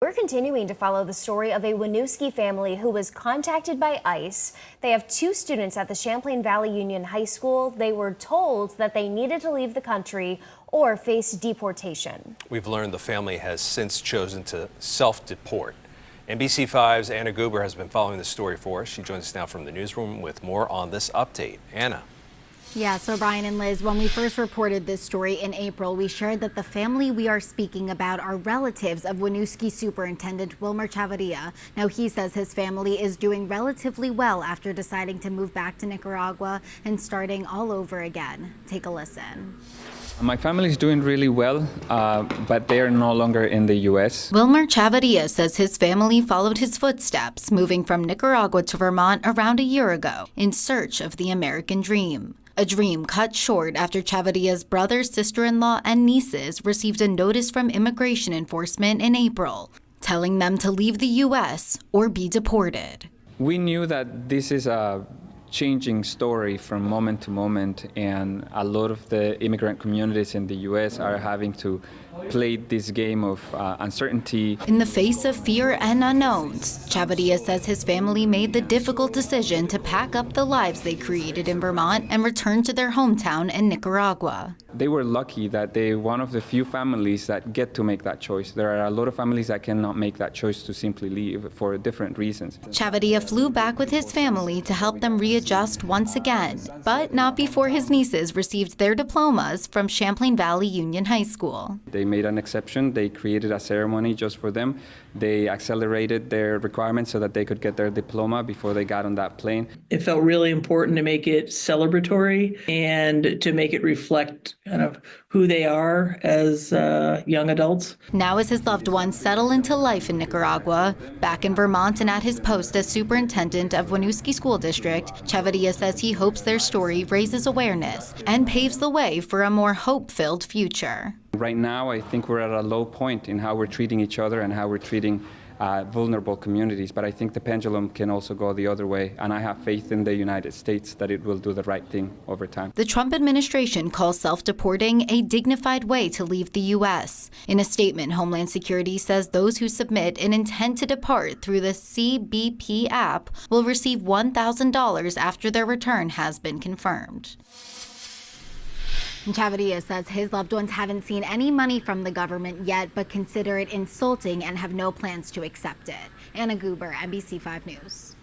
We're continuing to follow the story of a Winooski family who was contacted by ICE. They have two students at the Champlain Valley Union High School. They were told that they needed to leave the country or face deportation. We've learned the family has since chosen to self-deport. NBC5's Anna Guber has been following the story for us. She joins us now from the newsroom with more on this update. Anna. Yeah, so Brian and Liz, when we first reported this story in April, we shared that the family we are speaking about are relatives of Winooski Superintendent Wilmer Chavarria. Now, he says his family is doing relatively well after deciding to move back to Nicaragua and starting all over again. Take a listen. My family is doing really well, but they are no longer in the U.S. Wilmer Chavarria says his family followed his footsteps, moving from Nicaragua to Vermont around a year ago in search of the American dream. A dream cut short after Chavarria's brother, sister-in-law, and nieces received a notice from immigration enforcement in April, telling them to leave the U.S. or be deported. We knew that this is a changing story from moment to moment, and a lot of the immigrant communities in the U.S. are having to play this game of uncertainty. In the face of fear and unknowns, Chavarria says his family made the difficult decision to pack up the lives they created in Vermont and return to their hometown in Nicaragua. They were lucky that they're one of the few families that get to make that choice. There are a lot of families that cannot make that choice to simply leave for different reasons. Chavarria flew back with his family to help them readjust once again, but not before his nieces received their diplomas from Champlain Valley Union High School. They made an exception. They created a ceremony just for them. They accelerated their requirements so that they could get their diploma before they got on that plane. It felt really important to make it celebratory and to make it reflect kind of who they are as young adults. Now, as his loved ones settle into life in Nicaragua, back in Vermont and at his post as superintendent of Winooski School District, Chavarria says he hopes their story raises awareness and paves the way for a more hope-filled future. Right now, I think we're at a low point in how we're treating each other and how we're treating vulnerable communities, but I think the pendulum can also go the other way, and I have faith in the United States that it will do the right thing over time. The Trump administration calls self-deporting a dignified way to leave the U.S. In a statement, Homeland Security says those who submit an intent to depart through the CBP app will receive $1,000 after their return has been confirmed. Chavarria says his loved ones haven't seen any money from the government yet, but consider it insulting and have no plans to accept it. Anna Guber, NBC5 News.